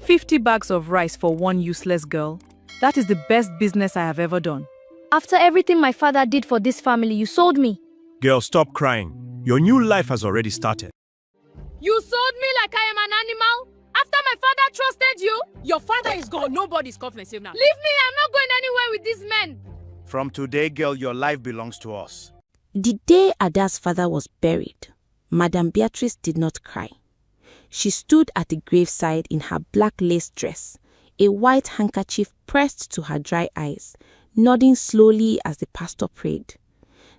50 bags of rice for one useless girl. That is the best business I have ever done. After everything my father did for this family, you sold me. Girl, stop crying. Your new life has already started. You sold me like I am an animal? After my father trusted you? Your father is gone. Nobody's coming safe now. Leave me. I'm not going anywhere with these men. From today, girl, your life belongs to us. The day Ada's father was buried, Madame Beatrice did not cry. She stood at the graveside in her black lace dress, a white handkerchief pressed to her dry eyes, nodding slowly as the pastor prayed.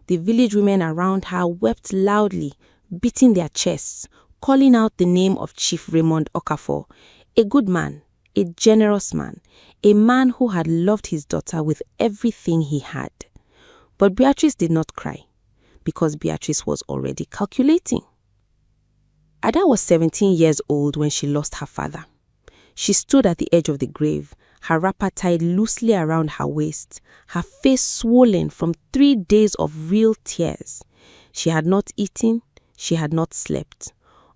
The village women around her wept loudly, beating their chests, calling out the name of Chief Raymond Okafor, a good man, a generous man, a man who had loved his daughter with everything he had. But Beatrice did not cry, because Beatrice was already calculating. Ada was 17 years old when she lost her father. She stood at the edge of the grave, her wrapper tied loosely around her waist, her face swollen from 3 days of real tears. She had not eaten, she had not slept.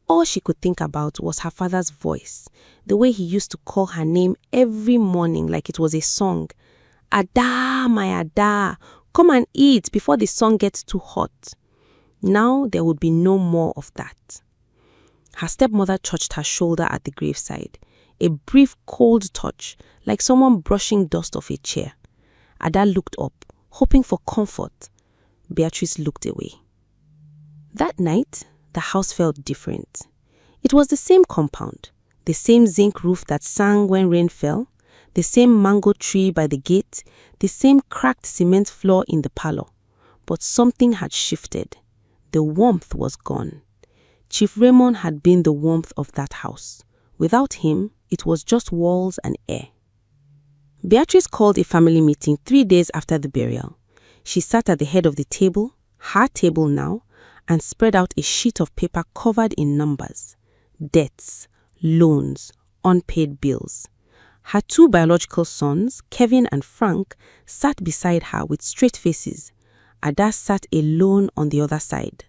All she could think about was her father's voice, the way he used to call her name every morning like it was a song. Ada, my Ada, come and eat before the sun gets too hot. Now there would be no more of that. Her stepmother touched her shoulder at the graveside, a brief cold touch, like someone brushing dust off a chair. Ada looked up, hoping for comfort. Beatrice looked away. That night, the house felt different. It was the same compound, the same zinc roof that sang when rain fell, the same mango tree by the gate, the same cracked cement floor in the parlor. But something had shifted. The warmth was gone. Chief Raymond had been the warmth of that house. Without him, it was just walls and air. Beatrice called a family meeting 3 days after the burial. She sat at the head of the table, her table now, and spread out a sheet of paper covered in numbers, debts, loans, unpaid bills. Her 2 biological sons, Kevin and Frank, sat beside her with straight faces. Ada sat alone on the other side.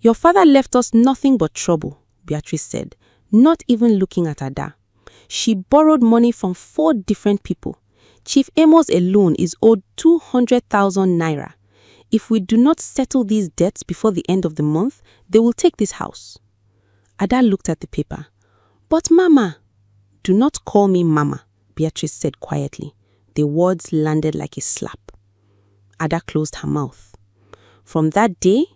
Your father left us nothing but trouble, Beatrice said, not even looking at Ada. She borrowed money from 4 different people. Chief Amos alone is owed 200,000 naira. If we do not settle these debts before the end of the month, they will take this house. Ada looked at the paper. But Mama. Do not call me Mama, Beatrice said quietly. The words landed like a slap. Ada closed her mouth. From that day,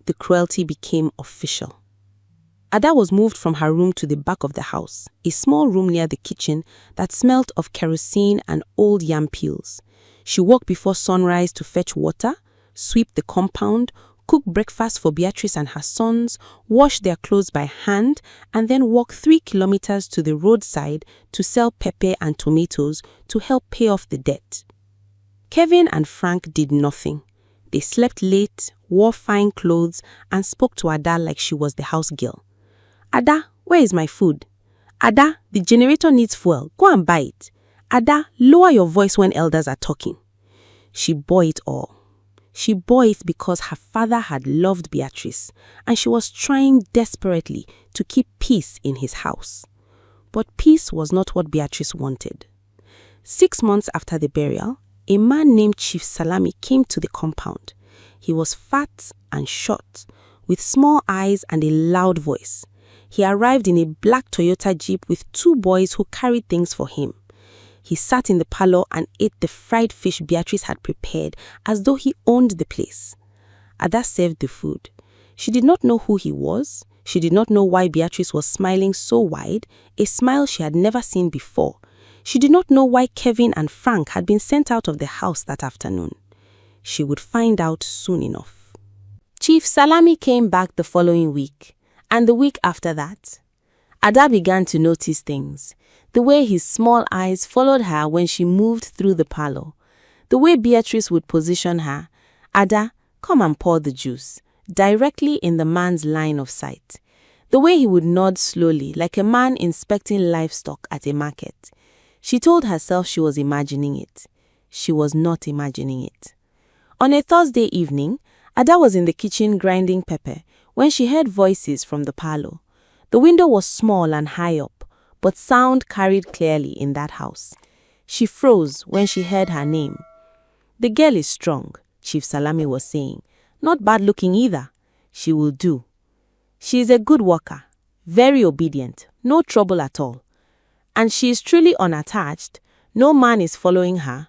the cruelty became official. Ada was moved from her room to the back of the house, a small room near the kitchen that smelt of kerosene and old yam peels. She woke before sunrise to fetch water, sweep the compound, cook breakfast for Beatrice and her sons, wash their clothes by hand, and then walk 3 kilometers to the roadside to sell pepper and tomatoes to help pay off the debt. Kevin and Frank did nothing. They slept late, wore fine clothes, and spoke to Ada like she was the house girl. Ada, where is my food? Ada, the generator needs fuel. Go and buy it. Ada, lower your voice when elders are talking. She bore it all. She bore it because her father had loved Beatrice, and she was trying desperately to keep peace in his house. But peace was not what Beatrice wanted. 6 months after the burial, a man named Chief Salami came to the compound. He was fat and short, with small eyes and a loud voice. He arrived in a black Toyota Jeep with 2 boys who carried things for him. He sat in the parlor and ate the fried fish Beatrice had prepared as though he owned the place. Ada served the food. She did not know who he was. She did not know why Beatrice was smiling so wide, a smile she had never seen before. She did not know why Kevin and Frank had been sent out of the house that afternoon. She would find out soon enough. Chief Salami came back the following week, and the week after that. Ada began to notice things. The way his small eyes followed her when she moved through the parlor. The way Beatrice would position her, Ada, come and pour the juice, directly in the man's line of sight. The way he would nod slowly, like a man inspecting livestock at a market. She told herself she was imagining it. She was not imagining it. On a Thursday evening, Ada was in the kitchen grinding pepper when she heard voices from the parlor. The window was small and high up, but sound carried clearly in that house. She froze when she heard her name. "The girl is strong," Chief Salami was saying. "Not bad looking either. She will do. She is a good worker, very obedient, no trouble at all. And she is truly unattached. No man is following her."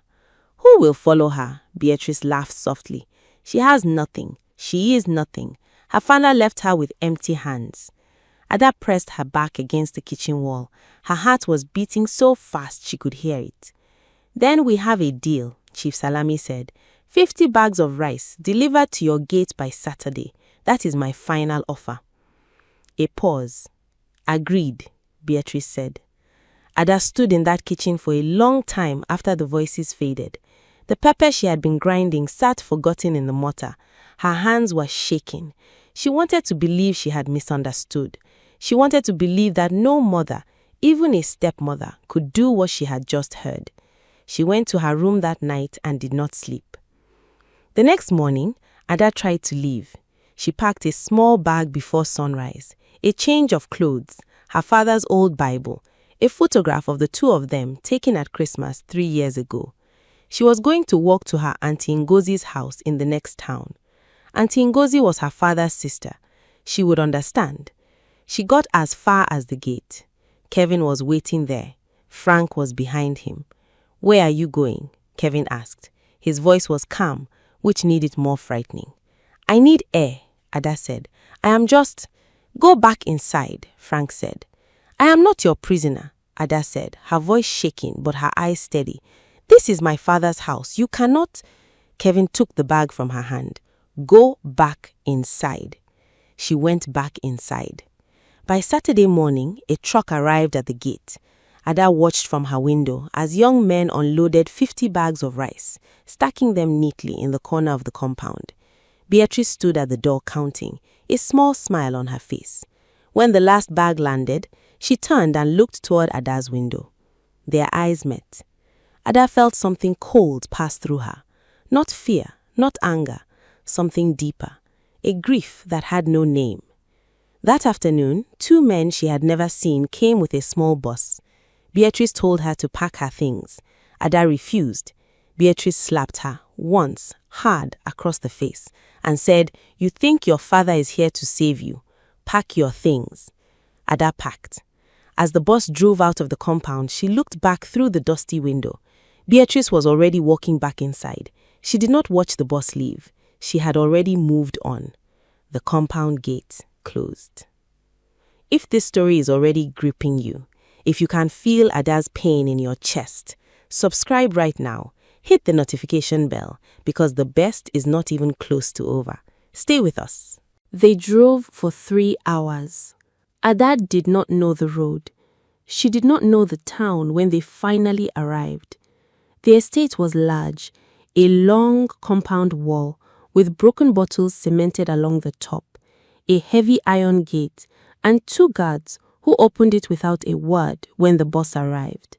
"Who will follow her?" Beatrice laughed softly. "She has nothing. She is nothing. Her father left her with empty hands." Ada pressed her back against the kitchen wall. Her heart was beating so fast she could hear it. "Then we have a deal," Chief Salami said. 50 bags of rice delivered to your gate by Saturday. That is my final offer." A pause. "Agreed," Beatrice said. Ada stood in that kitchen for a long time after the voices faded. The pepper she had been grinding sat forgotten in the mortar. Her hands were shaking. She wanted to believe she had misunderstood. She wanted to believe that no mother, even a stepmother, could do what she had just heard. She went to her room that night and did not sleep. The next morning, Ada tried to leave. She packed a small bag before sunrise, a change of clothes, her father's old Bible, a photograph of the two of them taken at Christmas 3 years ago. She was going to walk to her Auntie Ngozi's house in the next town. Auntie Ngozi was her father's sister. She would understand. She got as far as the gate. Kevin was waiting there. Frank was behind him. "Where are you going?" Kevin asked. His voice was calm, which needed more frightening. "I need air," Ada said. "I am just—" "Go back inside," Frank said. "I am not your prisoner," Ada said, her voice shaking but her eyes steady. "This is my father's house. You cannot—" Kevin took the bag from her hand. "Go back inside." She went back inside. By Saturday morning, a truck arrived at the gate. Ada watched from her window as young men unloaded 50 bags of rice, stacking them neatly in the corner of the compound. Beatrice stood at the door counting, a small smile on her face. When the last bag landed, she turned and looked toward Ada's window. Their eyes met. Ada felt something cold pass through her. Not fear, not anger, something deeper, a grief that had no name. That afternoon, 2 men she had never seen came with a small bus. Beatrice told her to pack her things. Ada refused. Beatrice slapped her, once, hard, across the face, and said, "You think your father is here to save you. Pack your things." Ada packed. As the bus drove out of the compound, she looked back through the dusty window. Beatrice was already walking back inside. She did not watch the bus leave. She had already moved on. The compound gate closed. If this story is already gripping you, if you can feel Ada's pain in your chest, subscribe right now. Hit the notification bell because the best is not even close to over. Stay with us. They drove for 3 hours. Ada did not know the road. She did not know the town when they finally arrived. The estate was large, a long compound wall with broken bottles cemented along the top, a heavy iron gate, and 2 guards who opened it without a word when the bus arrived.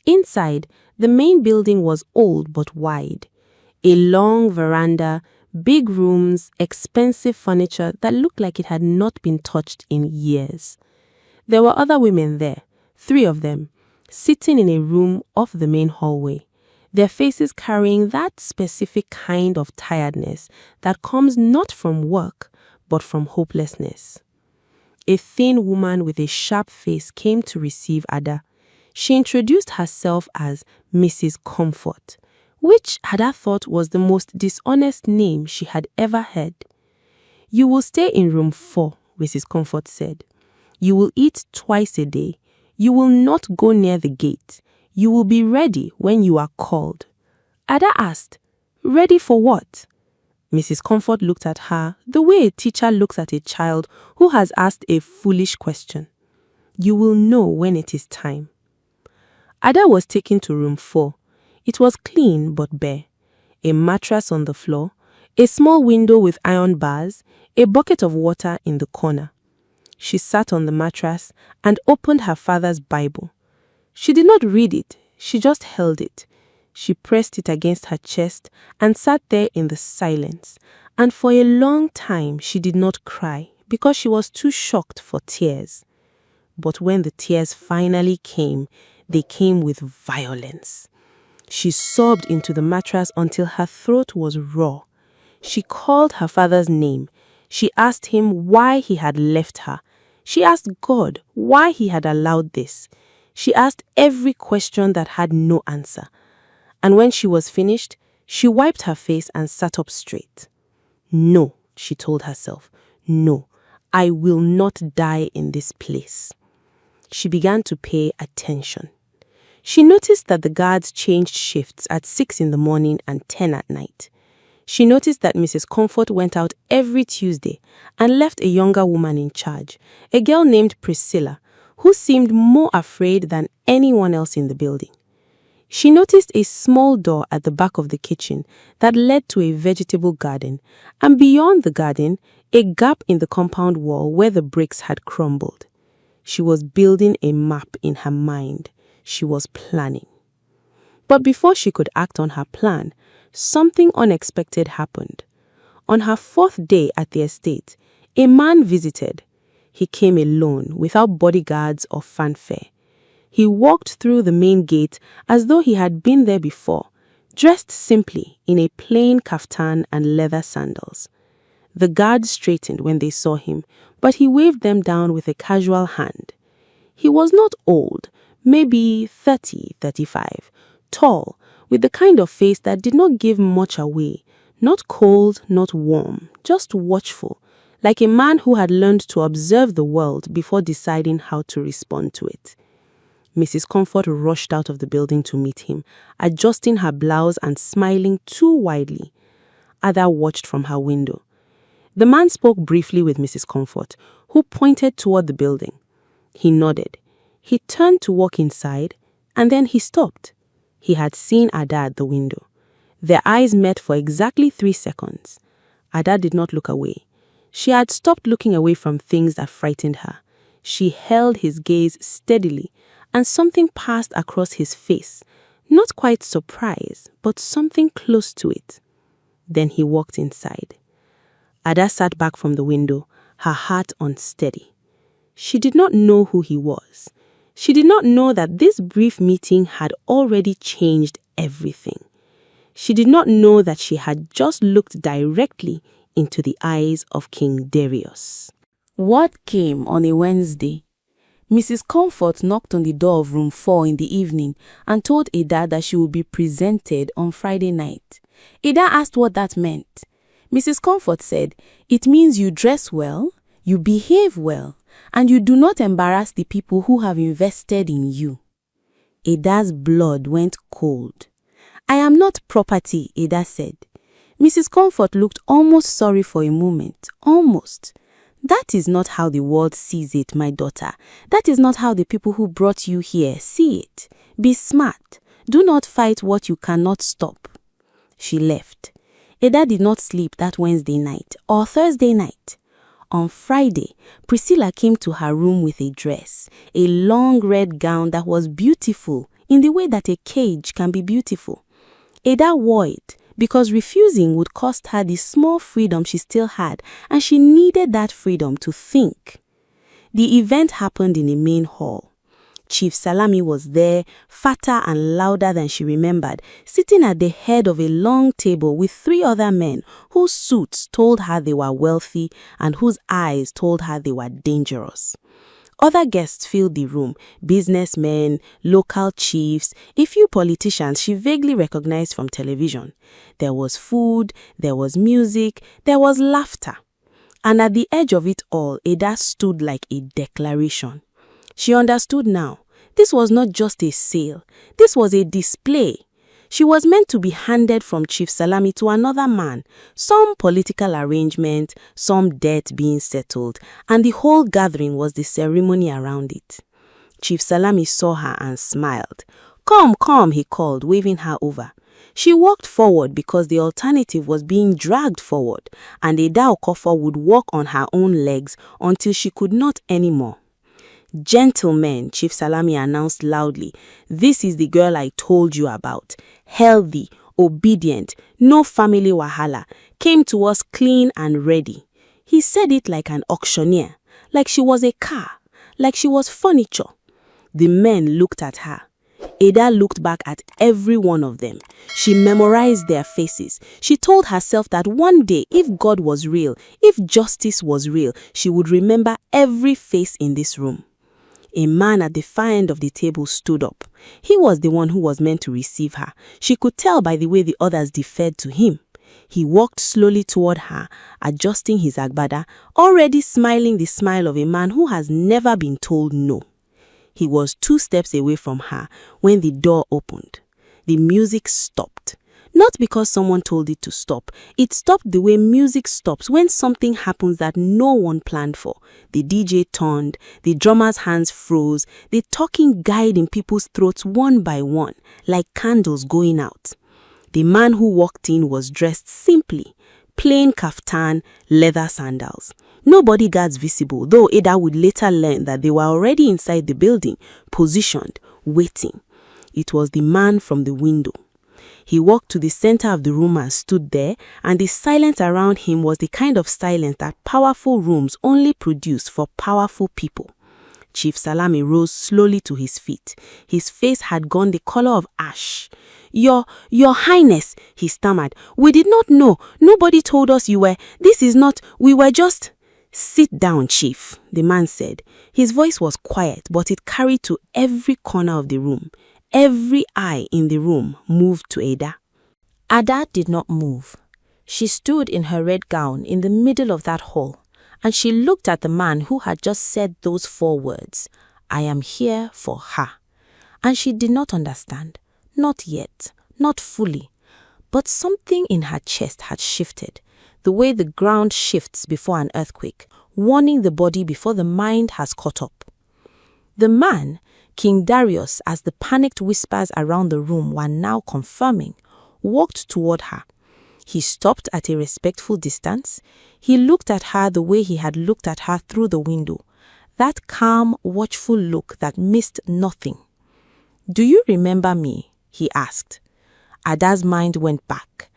Inside, the main building was old but wide. A long veranda, big rooms, expensive furniture that looked like it had not been touched in years. There were other women there, 3 of them, sitting in a room off the main hallway, their faces carrying that specific kind of tiredness that comes not from work but from hopelessness. A thin woman with a sharp face came to receive Ada. She introduced herself as Mrs. Comfort, which Ada thought was the most dishonest name she had ever heard. "You will stay in room 4, Mrs. Comfort said. "You will eat twice a day. You will not go near the gate. You will be ready when you are called." Ada asked, "Ready for what?" Mrs. Comfort looked at her the way a teacher looks at a child who has asked a foolish question. "You will know when it is time." Ada was taken to room 4. It was clean but bare. A mattress on the floor, a small window with iron bars, a bucket of water in the corner. She sat on the mattress and opened her father's Bible. She did not read it, she just held it. She pressed it against her chest and sat there in the silence, and for a long time she did not cry because she was too shocked for tears. But when the tears finally came, they came with violence. She sobbed into the mattress until her throat was raw. She called her father's name. She asked him why he had left her. She asked God why he had allowed this. She asked every question that had no answer. And when she was finished, she wiped her face and sat up straight. No, she told herself, no, I will not die in this place. She began to pay attention. She noticed that the guards changed shifts at 6 in the morning and 10 at night. She noticed that Mrs. Comfort went out every Tuesday and left a younger woman in charge, a girl named Priscilla, who seemed more afraid than anyone else in the building. She noticed a small door at the back of the kitchen that led to a vegetable garden, and beyond the garden, a gap in the compound wall where the bricks had crumbled. She was building a map in her mind. She was planning. But before she could act on her plan, something unexpected happened. On her 4th day at the estate, a man visited. He came alone, without bodyguards or fanfare. He walked through the main gate as though he had been there before, dressed simply in a plain kaftan and leather sandals. The guards straightened when they saw him, but he waved them down with a casual hand. He was not old, maybe 30, 35, tall, with the kind of face that did not give much away, not cold, not warm, just watchful, like a man who had learned to observe the world before deciding how to respond to it. Mrs. Comfort rushed out of the building to meet him, adjusting her blouse and smiling too widely. Ada watched from her window. The man spoke briefly with Mrs. Comfort, who pointed toward the building. He nodded. He turned to walk inside, and then he stopped. He had seen Ada at the window. Their eyes met for exactly 3 seconds. Ada did not look away. She had stopped looking away from things that frightened her. She held his gaze steadily, and something passed across his face, not quite surprise, but something close to it. Then he walked inside. Ada sat back from the window, her heart unsteady. She did not know who he was. She did not know that this brief meeting had already changed everything. She did not know that she had just looked directly into the eyes of King Darius. What came on a Wednesday? Mrs. Comfort knocked on the door of room 4 in the evening and told Ada that she would be presented on Friday night. Ada asked what that meant. Mrs. Comfort said, "It means you dress well, you behave well, and you do not embarrass the people who have invested in you." Ada's blood went cold. "I am not property," Ada said. Mrs. Comfort looked almost sorry for a moment, almost. "That is not how the world sees it, my daughter. That is not how the people who brought you here see it. Be smart. Do not fight what you cannot stop." She left. Ada did not sleep that Wednesday night or Thursday night. On Friday, Priscilla came to her room with a dress, a long red gown that was beautiful in the way that a cage can be beautiful. Ada wore it because refusing would cost her the small freedom she still had, and she needed that freedom to think. The event happened in the main hall. Chief Salami was there, fatter and louder than she remembered, sitting at the head of a long table with 3 other men whose suits told her they were wealthy and whose eyes told her they were dangerous. Other guests filled the room, businessmen, local chiefs, a few politicians she vaguely recognized from television. There was food, there was music, there was laughter. And at the edge of it all, Ada stood like a declaration. She understood now. This was not just a sale. This was a display. She was meant to be handed from Chief Salami to another man, some political arrangement, some debt being settled, and the whole gathering was the ceremony around it. Chief Salami saw her and smiled. "Come, come," he called, waving her over. She walked forward because the alternative was being dragged forward, and Ada Okofor would walk on her own legs until she could not anymore. "Gentlemen," Chief Salami announced loudly, "this is the girl I told you about. Healthy, obedient, no family wahala, came to us clean and ready." He said it like an auctioneer, like she was a car, like she was furniture. The men looked at her. Ada looked back at every one of them. She memorized their faces. She told herself that one day, if God was real, if justice was real, she would remember every face in this room. A man at the far end of the table stood up. He was the one who was meant to receive her. She could tell by the way the others deferred to him. He walked slowly toward her, adjusting his agbada, already smiling the smile of a man who has never been told no. He was 2 steps away from her when the door opened. The music stopped. Not because someone told it to stop. It stopped the way music stops when something happens that no one planned for. The DJ turned, the drummer's hands froze, the talking died in people's throats one by one, like candles going out. The man who walked in was dressed simply, plain kaftan, leather sandals. No bodyguards visible, though Ada would later learn that they were already inside the building, positioned, waiting. It was the man from the window. He walked to the center of the room and stood there, and the silence around him was the kind of silence that powerful rooms only produce for powerful people. Chief Salami rose slowly to his feet. His face had gone the color of ash. Your Highness, he stammered. We did not know. Nobody told us you were. This is not. We were just. Sit down, Chief, the man said. His voice was quiet, but it carried to every corner of the room. Every eye in the room moved to Ada. Ada did not move. She stood in her red gown in the middle of that hall, and she looked at the man who had just said those 4 words, I am here for her. And she did not understand. Not yet, not fully. But something in her chest had shifted, the way the ground shifts before an earthquake, warning the body before the mind has caught up. The man, King Darius, as the panicked whispers around the room were now confirming, walked toward her. He stopped at a respectful distance. He looked at her the way he had looked at her through the window, that calm, watchful look that missed nothing. Do you remember me? He asked. Ada's mind went back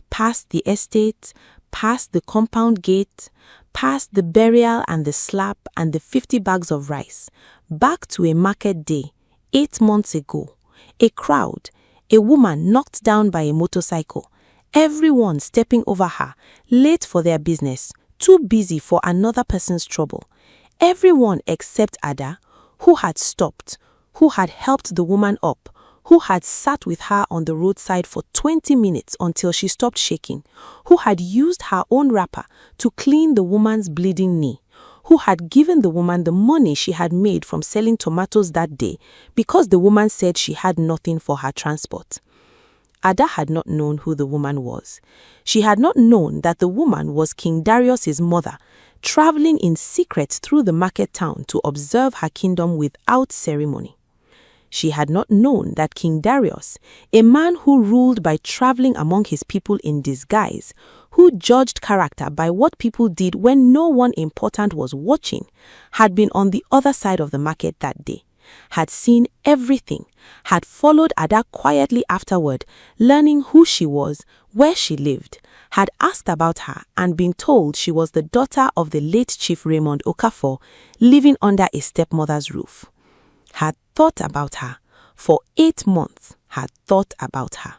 past the estate, past the compound gate, past the burial and the slap and the 50 bags of rice, back to a market day, 8 months ago, a crowd, a woman knocked down by a motorcycle, everyone stepping over her, late for their business, too busy for another person's trouble. Everyone except Ada, who had stopped, who had helped the woman up, who had sat with her on the roadside for 20 minutes until she stopped shaking, who had used her own wrapper to clean the woman's bleeding knee, who had given the woman the money she had made from selling tomatoes that day because the woman said she had nothing for her transport. Ada had not known who the woman was. She had not known that the woman was King Darius's mother, traveling in secret through the market town to observe her kingdom without ceremony. She had not known that King Darius, a man who ruled by traveling among his people in disguise, who judged character by what people did when no one important was watching, had been on the other side of the market that day, had seen everything, had followed Ada quietly afterward, learning who she was, where she lived, had asked about her and been told she was the daughter of the late Chief Raymond Okafor, living under a stepmother's roof. Had thought about her, for 8 months had thought about her.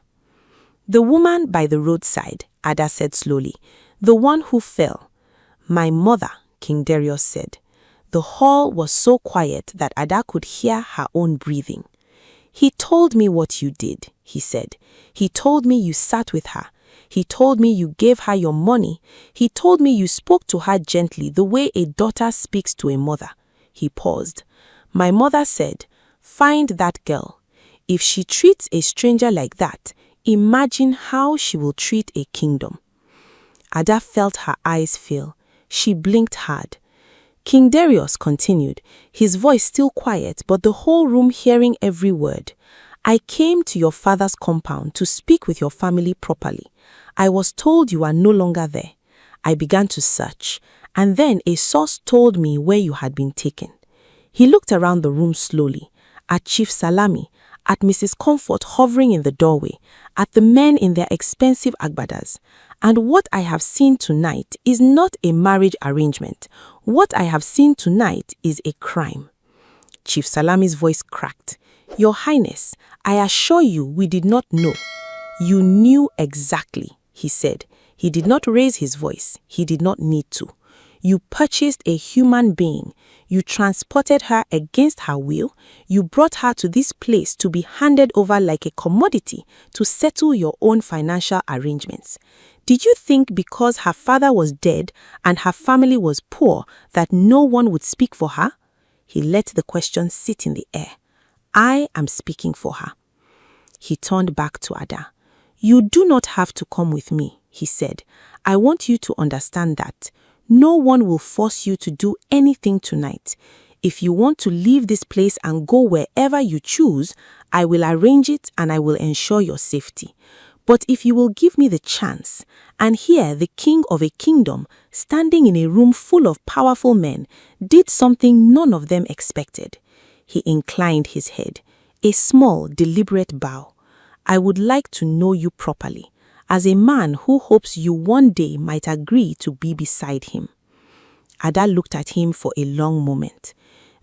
The woman by the roadside, Ada said slowly, the one who fell. My mother, King Darius said. The hall was so quiet that Ada could hear her own breathing. He told me what you did, he said. He told me you sat with her. He told me you gave her your money. He told me you spoke to her gently the way a daughter speaks to a mother. He paused. My mother said, find that girl. If she treats a stranger like that, imagine how she will treat a kingdom. Ada felt her eyes fill. She blinked hard. King Darius continued, his voice still quiet, but the whole room hearing every word. I came to your father's compound to speak with your family properly. I was told you are no longer there. I began to search, and then a source told me where you had been taken. He looked around the room slowly, at Chief Salami, at Mrs. Comfort hovering in the doorway, at the men in their expensive agbadas, And what I have seen tonight is not a marriage arrangement. What I have seen tonight is a crime." Chief Salami's voice cracked. "Your Highness, I assure you we did not know." "You knew exactly," he said. He did not raise his voice. He did not need to. "You purchased a human being. You transported her against her will. You brought her to this place to be handed over like a commodity to settle your own financial arrangements. Did you think because her father was dead and her family was poor that no one would speak for her?" He let the question sit in the air. "I am speaking for her." He turned back to Ada. "You do not have to come with me," he said. "I want you to understand that. No one will force you to do anything tonight. If you want to leave this place and go wherever you choose, I will arrange it and I will ensure your safety. But if you will give me the chance, and here the king of a kingdom, standing in a room full of powerful men, did something none of them expected." He inclined his head, a small, deliberate bow. "I would like to know you properly, as a man who hopes you one day might agree to be beside him." Ada looked at him for a long moment.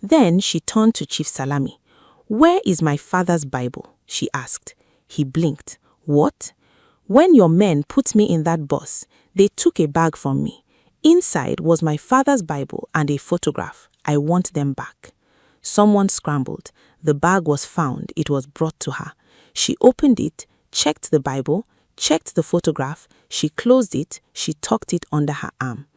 Then she turned to Chief Salami. "Where is my father's Bible?" she asked. He blinked. "What?" "When your men put me in that bus, they took a bag from me. Inside was my father's Bible and a photograph. I want them back." Someone scrambled. The bag was found. It was brought to her. She opened it, checked the Bible, checked the photograph. She closed it. She tucked it under her arm.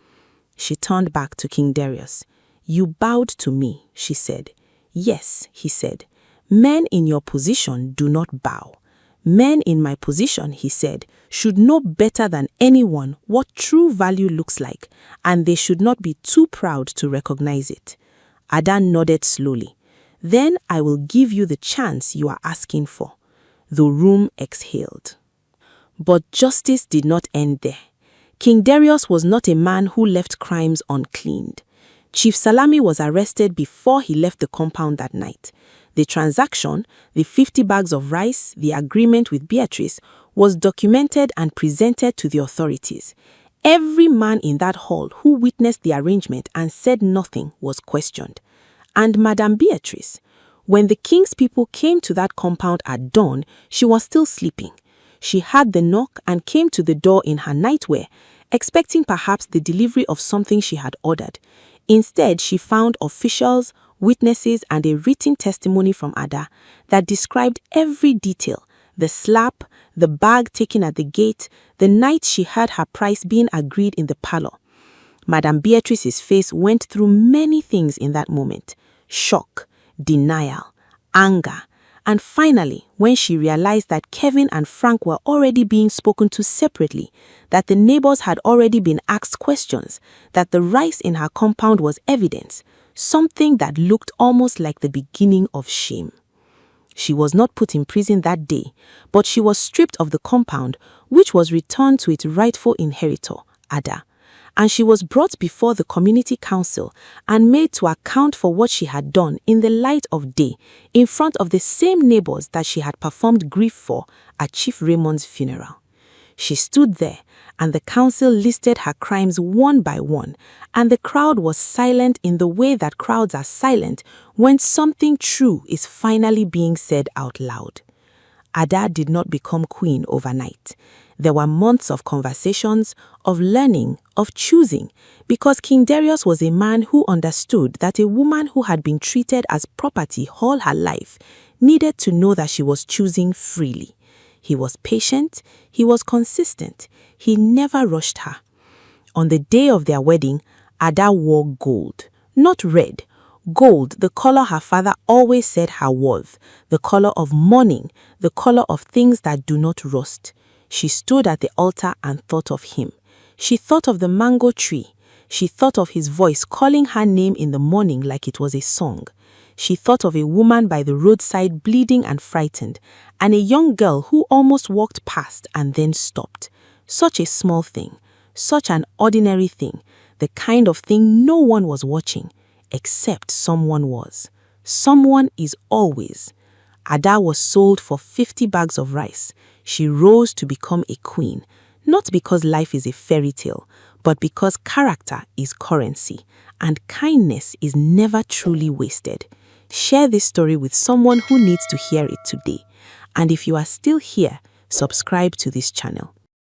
She turned back to King Darius. "You bowed to me," she said. "Yes," he said. "Men in your position do not bow. Men in my position," he said, "should know better than anyone what true value looks like, and they should not be too proud to recognize it." Ada nodded slowly. "Then I will give you the chance you are asking for." The room exhaled. But justice did not end there. King Darius was not a man who left crimes uncleaned. Chief Salami was arrested before he left the compound that night. The transaction, the 50 bags of rice, the agreement with Beatrice, was documented and presented to the authorities. Every man in that hall who witnessed the arrangement and said nothing was questioned. And Madame Beatrice, when the king's people came to that compound at dawn, she was still sleeping. She heard the knock and came to the door in her nightwear, expecting perhaps the delivery of something she had ordered. Instead, she found officials, witnesses, and a written testimony from Ada that described every detail: the slap, the bag taken at the gate, the night she heard her price being agreed in the parlor. Madame Beatrice's face went through many things in that moment: shock, denial, anger, and finally, when she realized that Kevin and Frank were already being spoken to separately, that the neighbors had already been asked questions, that the rice in her compound was evidence, something that looked almost like the beginning of shame. She was not put in prison that day, but she was stripped of the compound, which was returned to its rightful inheritor, Ada, and she was brought before the community council and made to account for what she had done in the light of day, in front of the same neighbors that she had performed grief for at Chief Raymond's funeral. She stood there, and the council listed her crimes one by one, and the crowd was silent in the way that crowds are silent when something true is finally being said out loud. Ada did not become queen overnight. There were months of conversations, of learning, of choosing, because King Darius was a man who understood that a woman who had been treated as property all her life needed to know that she was choosing freely. He was patient, he was consistent, he never rushed her. On the day of their wedding, Ada wore gold, not red. Gold, the color her father always said her was, the color of mourning, the color of things that do not rust. She stood at the altar and thought of him. She thought of the mango tree. She thought of his voice calling her name in the morning like it was a song. She thought of a woman by the roadside bleeding and frightened, and a young girl who almost walked past and then stopped. Such a small thing, such an ordinary thing, the kind of thing no one was watching, except someone was. Someone is always. Ada was sold for 50 bags of rice. She rose to become a queen, Not because life is a fairy tale, but because character is currency and kindness is never truly wasted. Share this story with someone who needs to hear it today. And if you are still here, subscribe to this channel.